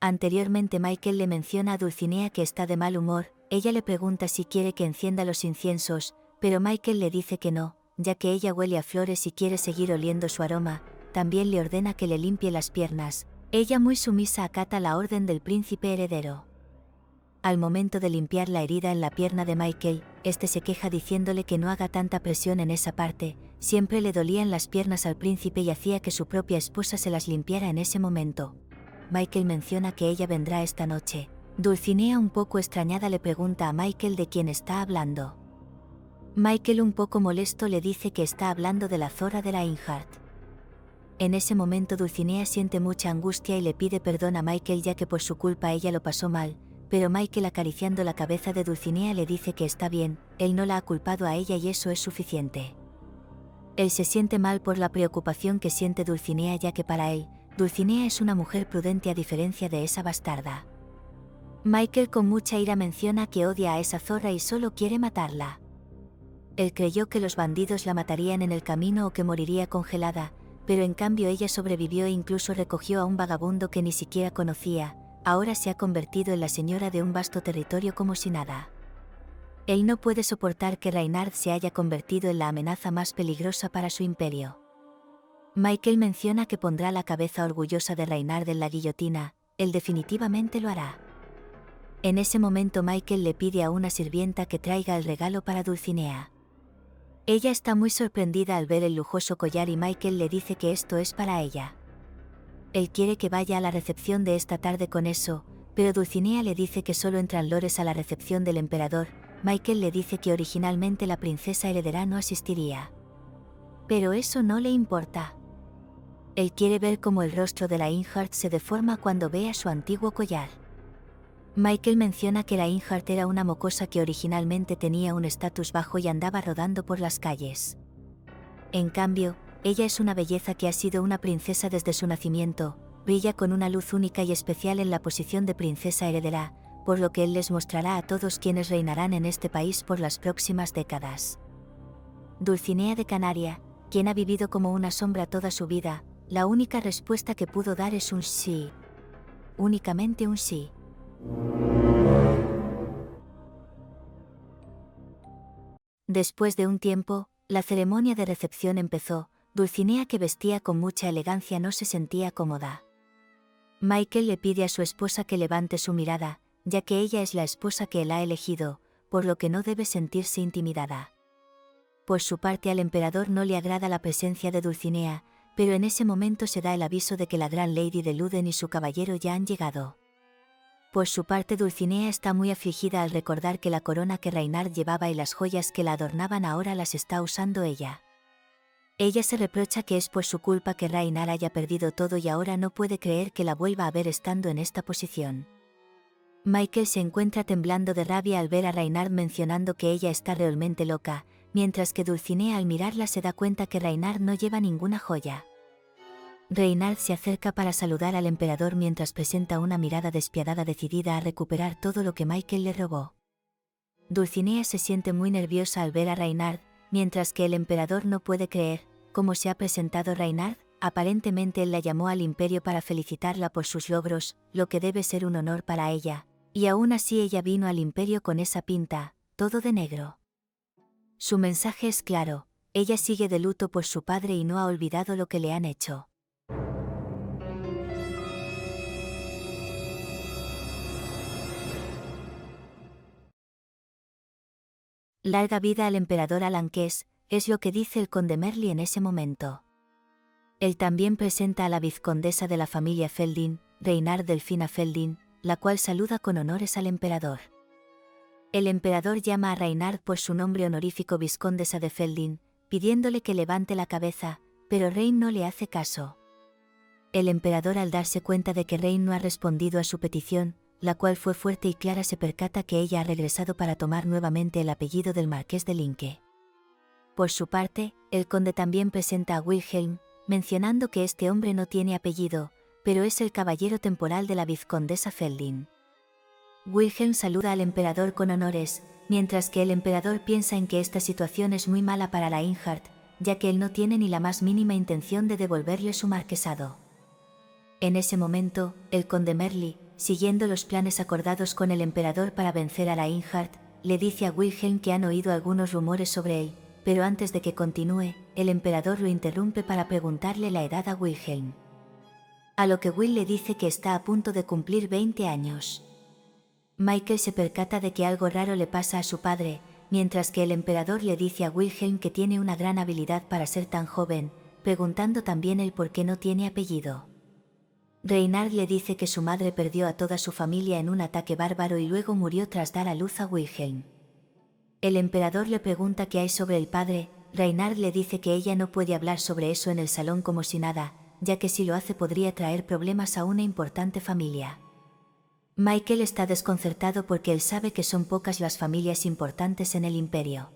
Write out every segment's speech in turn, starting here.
Anteriormente Michael le menciona a Dulcinea que está de mal humor, ella le pregunta si quiere que encienda los inciensos, pero Michael le dice que no, ya que ella huele a flores y quiere seguir oliendo su aroma, también le ordena que le limpie las piernas. Ella muy sumisa acata la orden del príncipe heredero. Al momento de limpiar la herida en la pierna de Michael, este se queja diciéndole que no haga tanta presión en esa parte, siempre le dolían las piernas al príncipe y hacía que su propia esposa se las limpiara en ese momento. Michael menciona que ella vendrá esta noche. Dulcinea un poco extrañada le pregunta a Michael de quién está hablando. Michael un poco molesto le dice que está hablando de la Zora de Reinhardt. En ese momento Dulcinea siente mucha angustia y le pide perdón a Michael ya que por su culpa ella lo pasó mal, pero Michael acariciando la cabeza de Dulcinea le dice que está bien, él no la ha culpado a ella y eso es suficiente. Él se siente mal por la preocupación que siente Dulcinea ya que para él, Dulcinea es una mujer prudente a diferencia de esa bastarda. Michael con mucha ira menciona que odia a esa zorra y solo quiere matarla. Él creyó que los bandidos la matarían en el camino o que moriría congelada, pero en cambio ella sobrevivió e incluso recogió a un vagabundo que ni siquiera conocía, ahora se ha convertido en la señora de un vasto territorio como si nada. Él no puede soportar que Reinhard se haya convertido en la amenaza más peligrosa para su imperio. Michael menciona que pondrá la cabeza orgullosa de Reinhard en la guillotina, él definitivamente lo hará. En ese momento Michael le pide a una sirvienta que traiga el regalo para Dulcinea. Ella está muy sorprendida al ver el lujoso collar y Michael le dice que esto es para ella. Él quiere que vaya a la recepción de esta tarde con eso, pero Dulcinea le dice que solo entran lores a la recepción del emperador. Michael le dice que originalmente la princesa heredera no asistiría. Pero eso no le importa. Él quiere ver cómo el rostro de Reinhardt se deforma cuando ve a su antiguo collar. Michael menciona que Reinhardt era una mocosa que originalmente tenía un estatus bajo y andaba rodando por las calles. En cambio, ella es una belleza que ha sido una princesa desde su nacimiento, brilla con una luz única y especial en la posición de princesa heredera, por lo que él les mostrará a todos quienes reinarán en este país por las próximas décadas. Dulcinea de Canaria, quien ha vivido como una sombra toda su vida, la única respuesta que pudo dar es un sí. Únicamente un sí. Después de un tiempo, la ceremonia de recepción empezó. Dulcinea, que vestía con mucha elegancia, no se sentía cómoda. Michael le pide a su esposa que levante su mirada, ya que ella es la esposa que él ha elegido, por lo que no debe sentirse intimidada. Por su parte al emperador no le agrada la presencia de Dulcinea, pero en ese momento se da el aviso de que la gran Lady de Luden y su caballero ya han llegado. Por su parte Dulcinea está muy afligida al recordar que la corona que Reinhard llevaba y las joyas que la adornaban ahora las está usando ella. Ella se reprocha que es por su culpa que Reinhard haya perdido todo y ahora no puede creer que la vuelva a ver estando en esta posición. Michael se encuentra temblando de rabia al ver a Reinhard mencionando que ella está realmente loca, mientras que Dulcinea al mirarla se da cuenta que Reinhard no lleva ninguna joya. Reinhard se acerca para saludar al emperador mientras presenta una mirada despiadada decidida a recuperar todo lo que Michael le robó. Dulcinea se siente muy nerviosa al ver a Reinhard, mientras que el emperador no puede creer cómo se ha presentado Reinhard. Aparentemente él la llamó al imperio para felicitarla por sus logros, lo que debe ser un honor para ella, y aún así ella vino al imperio con esa pinta, todo de negro. Su mensaje es claro, ella sigue de luto por su padre y no ha olvidado lo que le han hecho. Larga vida al emperador Alanqués, es lo que dice el conde Merly en ese momento. Él también presenta a la vizcondesa de la familia Feldin, Reinhard Delfina Feldin, la cual saluda con honores al emperador. El emperador llama a Reinhard por su nombre honorífico vizcondesa de Feldin, pidiéndole que levante la cabeza, pero Rein no le hace caso. El emperador, al darse cuenta de que Rein no ha respondido a su petición, la cual fue fuerte y clara, se percata que ella ha regresado para tomar nuevamente el apellido del marqués de Linke. Por su parte, el conde también presenta a Wilhelm, mencionando que este hombre no tiene apellido, pero es el caballero temporal de la vizcondesa Feldin. Wilhelm saluda al emperador con honores, mientras que el emperador piensa en que esta situación es muy mala para Reinhard, ya que él no tiene ni la más mínima intención de devolverle su marquesado. En ese momento, el conde Merly siguiendo los planes acordados con el emperador para vencer a Reinhardt, le dice a Wilhelm que han oído algunos rumores sobre él, pero antes de que continúe, el emperador lo interrumpe para preguntarle la edad a Wilhelm. A lo que Will le dice que está a punto de cumplir 20 años. Michael se percata de que algo raro le pasa a su padre, mientras que el emperador le dice a Wilhelm que tiene una gran habilidad para ser tan joven, preguntando también el por qué no tiene apellido. Reinhard le dice que su madre perdió a toda su familia en un ataque bárbaro y luego murió tras dar a luz a Wilhelm. El emperador le pregunta qué hay sobre el padre. Reinhard le dice que ella no puede hablar sobre eso en el salón como si nada, ya que si lo hace podría traer problemas a una importante familia. Michael está desconcertado porque él sabe que son pocas las familias importantes en el imperio.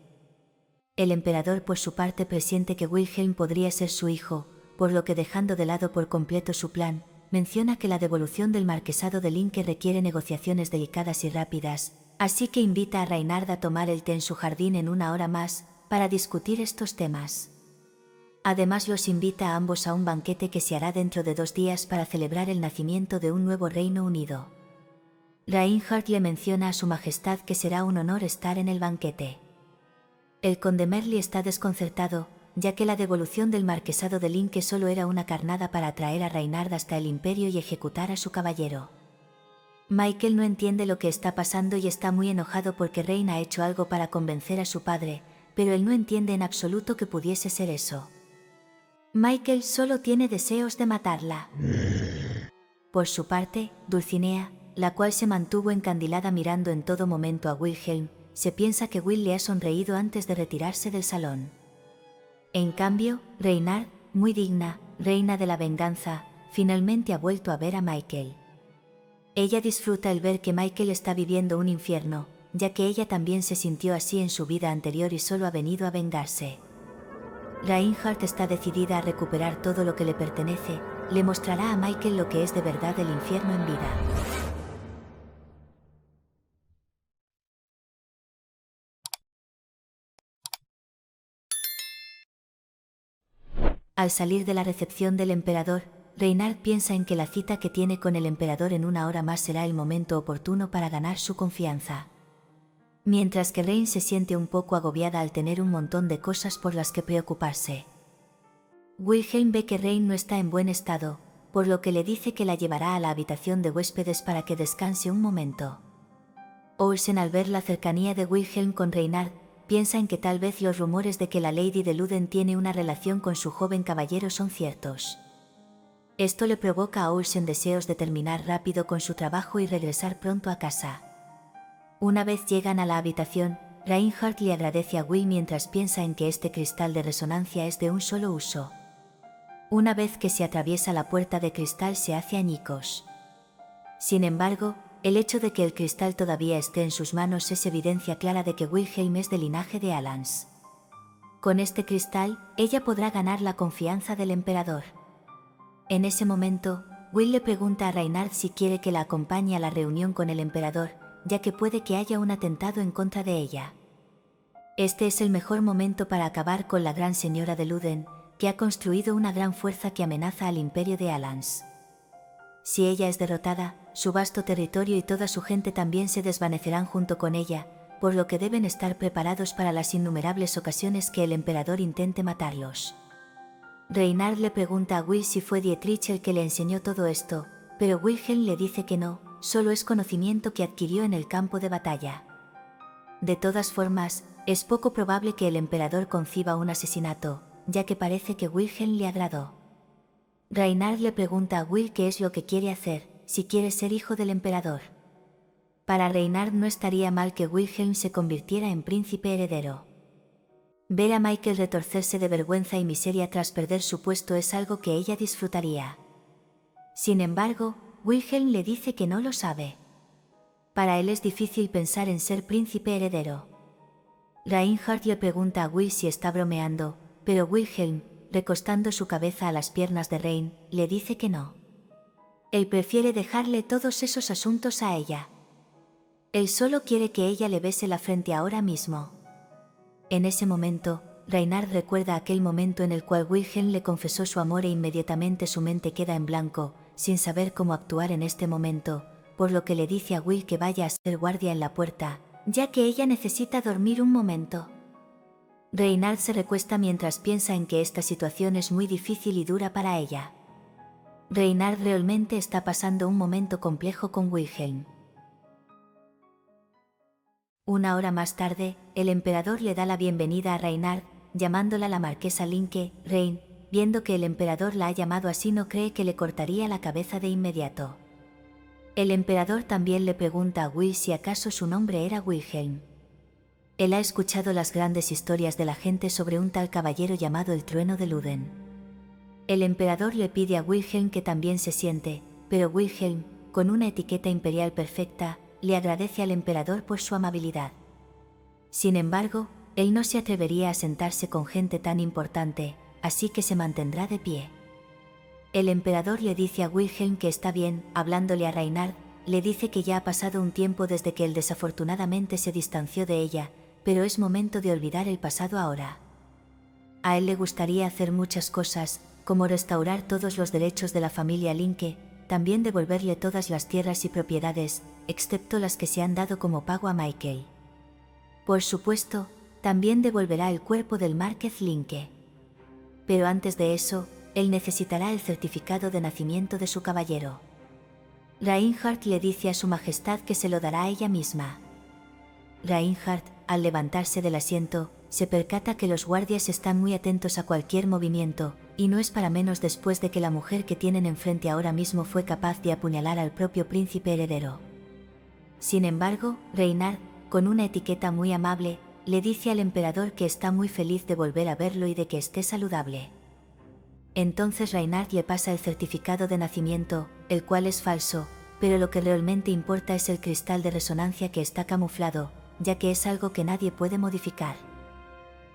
El emperador por su parte presiente que Wilhelm podría ser su hijo, por lo que dejando de lado por completo su plan, menciona que la devolución del marquesado de Linke requiere negociaciones delicadas y rápidas, así que invita a Reinhard a tomar el té en su jardín en una hora más, para discutir estos temas. Además los invita a ambos a un banquete que se hará dentro de 2 días para celebrar el nacimiento de un nuevo Reino Unido. Reinhard le menciona a su majestad que será un honor estar en el banquete. El conde Merli está desconcertado, ya que la devolución del marquesado de Linke solo era una carnada para atraer a Reinhard hasta el imperio y ejecutar a su caballero. Michael no entiende lo que está pasando y está muy enojado porque Rein ha hecho algo para convencer a su padre, pero él no entiende en absoluto que pudiese ser eso. Michael solo tiene deseos de matarla. Por su parte, Dulcinea, la cual se mantuvo encandilada mirando en todo momento a Wilhelm, se piensa que Will le ha sonreído antes de retirarse del salón. En cambio, Reinhard, muy digna, reina de la venganza, finalmente ha vuelto a ver a Michael. Ella disfruta el ver que Michael está viviendo un infierno, ya que ella también se sintió así en su vida anterior y solo ha venido a vengarse. Reinhardt está decidida a recuperar todo lo que le pertenece, le mostrará a Michael lo que es de verdad el infierno en vida. Al salir de la recepción del emperador, Reinhard piensa en que la cita que tiene con el emperador en una hora más será el momento oportuno para ganar su confianza. Mientras que Rein se siente un poco agobiada al tener un montón de cosas por las que preocuparse. Wilhelm ve que Rein no está en buen estado, por lo que le dice que la llevará a la habitación de huéspedes para que descanse un momento. Olsen, al ver la cercanía de Wilhelm con Reinhard, piensa en que tal vez los rumores de que la Lady de Luden tiene una relación con su joven caballero son ciertos. Esto le provoca a Olsen deseos de terminar rápido con su trabajo y regresar pronto a casa. Una vez llegan a la habitación, Reinhard le agradece a Will mientras piensa en que este cristal de resonancia es de un solo uso. Una vez que se atraviesa la puerta de cristal se hace añicos. Sin embargo, el hecho de que el cristal todavía esté en sus manos es evidencia clara de que Wilhelm es del linaje de Alans. Con este cristal, ella podrá ganar la confianza del emperador. En ese momento, Will le pregunta a Reinhard si quiere que la acompañe a la reunión con el emperador, ya que puede que haya un atentado en contra de ella. Este es el mejor momento para acabar con la gran señora de Luden, que ha construido una gran fuerza que amenaza al imperio de Alans. Si ella es derrotada, su vasto territorio y toda su gente también se desvanecerán junto con ella, por lo que deben estar preparados para las innumerables ocasiones que el emperador intente matarlos. Reinhard le pregunta a Will si fue Dietrich el que le enseñó todo esto, pero Wilhelm le dice que no, solo es conocimiento que adquirió en el campo de batalla. De todas formas, es poco probable que el emperador conciba un asesinato, ya que parece que Wilhelm le agradó. Reinhard le pregunta a Will qué es lo que quiere hacer, si quiere ser hijo del emperador. Para Reinhard no estaría mal que Wilhelm se convirtiera en príncipe heredero. Ver a Michael retorcerse de vergüenza y miseria tras perder su puesto es algo que ella disfrutaría. Sin embargo, Wilhelm le dice que no lo sabe. Para él es difícil pensar en ser príncipe heredero. Reinhard le pregunta a Will si está bromeando, pero Wilhelm, recostando su cabeza a las piernas de Rein, le dice que no. Él prefiere dejarle todos esos asuntos a ella. Él solo quiere que ella le bese la frente ahora mismo. En ese momento, Reinhard recuerda aquel momento en el cual Wilhelm le confesó su amor e inmediatamente su mente queda en blanco, sin saber cómo actuar en este momento, por lo que le dice a Will que vaya a ser guardia en la puerta, ya que ella necesita dormir un momento. Reynard se recuesta mientras piensa en que esta situación es muy difícil y dura para ella. Reynard realmente está pasando un momento complejo con Wilhelm. Una hora más tarde, el emperador le da la bienvenida a Reynard, llamándola la marquesa Linke. Rein, viendo que el emperador la ha llamado así, no cree que le cortaría la cabeza de inmediato. El emperador también le pregunta a Will si acaso su nombre era Wilhelm. Él ha escuchado las grandes historias de la gente sobre un tal caballero llamado el Trueno de Luden. El emperador le pide a Wilhelm que también se siente, pero Wilhelm, con una etiqueta imperial perfecta, le agradece al emperador por su amabilidad. Sin embargo, él no se atrevería a sentarse con gente tan importante, así que se mantendrá de pie. El emperador le dice a Wilhelm que está bien. Hablándole a Reynard, le dice que ya ha pasado un tiempo desde que él desafortunadamente se distanció de ella, pero es momento de olvidar el pasado ahora. A él le gustaría hacer muchas cosas, como restaurar todos los derechos de la familia Linke, también devolverle todas las tierras y propiedades, excepto las que se han dado como pago a Michael. Por supuesto, también devolverá el cuerpo del Márquez Linke. Pero antes de eso, él necesitará el certificado de nacimiento de su caballero. Reinhardt le dice a su majestad que se lo dará a ella misma. Reinhardt, al levantarse del asiento, se percata que los guardias están muy atentos a cualquier movimiento, y no es para menos después de que la mujer que tienen enfrente ahora mismo fue capaz de apuñalar al propio príncipe heredero. Sin embargo, Reynard, con una etiqueta muy amable, le dice al emperador que está muy feliz de volver a verlo y de que esté saludable. Entonces Reynard le pasa el certificado de nacimiento, el cual es falso, pero lo que realmente importa es el cristal de resonancia que está camuflado, ya que es algo que nadie puede modificar.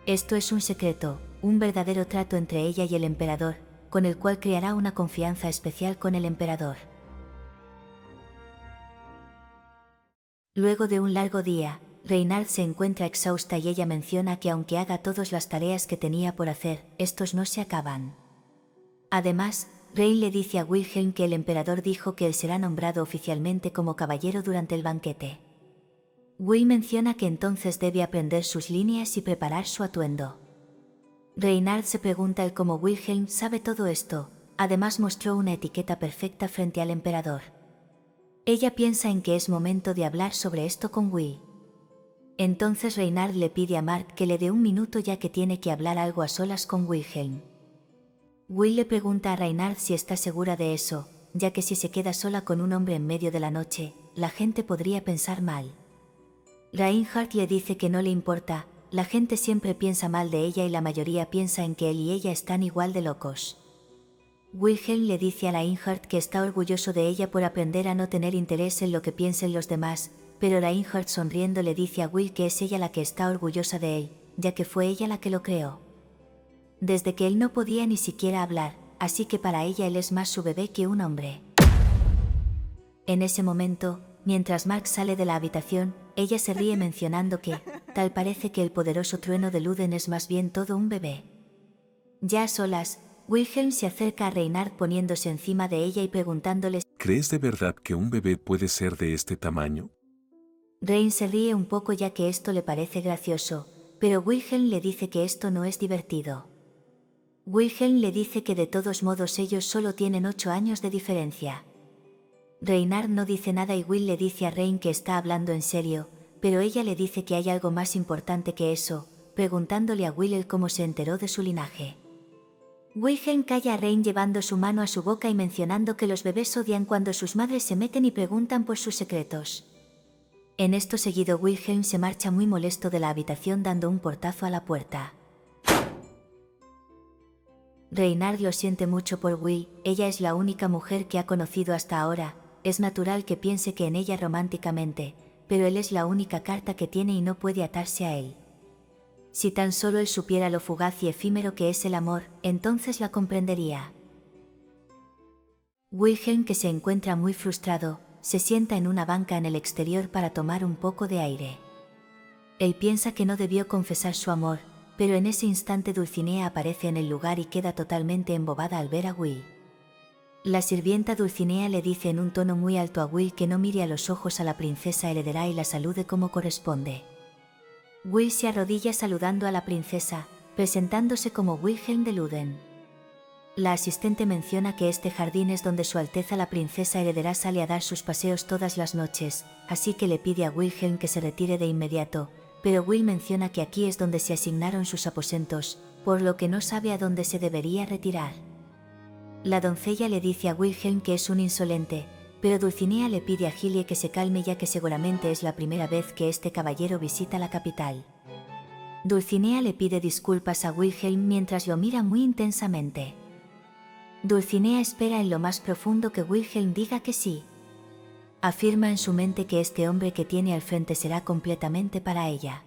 Esto es un secreto, un verdadero trato entre ella y el emperador, con el cual creará una confianza especial con el emperador. Luego de un largo día, Reynard se encuentra exhausta y ella menciona que aunque haga todas las tareas que tenía por hacer, estos no se acaban. Además, Rein le dice a Wilhelm que el emperador dijo que él será nombrado oficialmente como caballero durante el banquete. Will menciona que entonces debe aprender sus líneas y preparar su atuendo. Reynard se pregunta el cómo Wilhelm sabe todo esto. Además mostró una etiqueta perfecta frente al emperador. Ella piensa en que es momento de hablar sobre esto con Will. Entonces Reynard le pide a Mark que le dé un minuto ya que tiene que hablar algo a solas con Wilhelm. Will le pregunta a Reynard si está segura de eso, ya que si se queda sola con un hombre en medio de la noche, la gente podría pensar mal. Reinhardt le dice que no le importa, la gente siempre piensa mal de ella y la mayoría piensa en que él y ella están igual de locos. Wilhelm le dice a Reinhardt que está orgulloso de ella por aprender a no tener interés en lo que piensen los demás, pero Reinhardt sonriendo le dice a Will que es ella la que está orgullosa de él, ya que fue ella la que lo creó. Desde que él no podía ni siquiera hablar, así que para ella él es más su bebé que un hombre. En ese momento, mientras Mark sale de la habitación, ella se ríe mencionando que, tal parece que el poderoso trueno de Luden es más bien todo un bebé. Ya a solas, Wilhelm se acerca a Reynard poniéndose encima de ella y preguntándole: ¿Crees de verdad que un bebé puede ser de este tamaño? Rein se ríe un poco ya que esto le parece gracioso, pero Wilhelm le dice que esto no es divertido. Wilhelm le dice que de todos modos ellos solo tienen 8 años de diferencia. Reynard no dice nada y Will le dice a Rein que está hablando en serio, pero ella le dice que hay algo más importante que eso, preguntándole a Will el cómo se enteró de su linaje. Wilhelm calla a Rein llevando su mano a su boca y mencionando que los bebés odian cuando sus madres se meten y preguntan por sus secretos. En esto seguido Wilhelm se marcha muy molesto de la habitación dando un portazo a la puerta. Reynard lo siente mucho por Will, ella es la única mujer que ha conocido hasta ahora, es natural que piense que en ella románticamente, pero él es la única carta que tiene y no puede atarse a él. Si tan solo él supiera lo fugaz y efímero que es el amor, entonces la comprendería. Wilhelm, que se encuentra muy frustrado, se sienta en una banca en el exterior para tomar un poco de aire. Él piensa que no debió confesar su amor, pero en ese instante Dulcinea aparece en el lugar y queda totalmente embobada al ver a Will. La sirvienta Dulcinea le dice en un tono muy alto a Will que no mire a los ojos a la princesa heredera y la salude como corresponde. Will se arrodilla saludando a la princesa, presentándose como Wilhelm de Luden. La asistente menciona que este jardín es donde Su Alteza la princesa heredera sale a dar sus paseos todas las noches, así que le pide a Wilhelm que se retire de inmediato, pero Will menciona que aquí es donde se asignaron sus aposentos, por lo que no sabe a dónde se debería retirar. La doncella le dice a Wilhelm que es un insolente, pero Dulcinea le pide a Gilie que se calme ya que seguramente es la primera vez que este caballero visita la capital. Dulcinea le pide disculpas a Wilhelm mientras lo mira muy intensamente. Dulcinea espera en lo más profundo que Wilhelm diga que sí. Afirma en su mente que este hombre que tiene al frente será completamente para ella.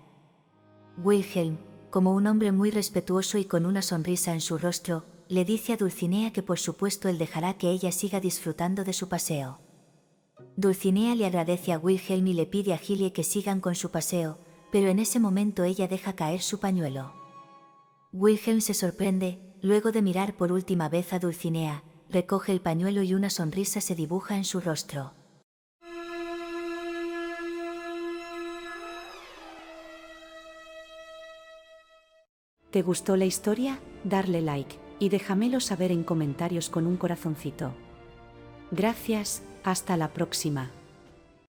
Wilhelm, como un hombre muy respetuoso y con una sonrisa en su rostro, le dice a Dulcinea que por supuesto él dejará que ella siga disfrutando de su paseo. Dulcinea le agradece a Wilhelm y le pide a Gilie que sigan con su paseo, pero en ese momento ella deja caer su pañuelo. Wilhelm se sorprende, luego de mirar por última vez a Dulcinea, recoge el pañuelo y una sonrisa se dibuja en su rostro. ¿Te gustó la historia? Darle like y déjamelo saber en comentarios con un corazoncito. Gracias, hasta la próxima.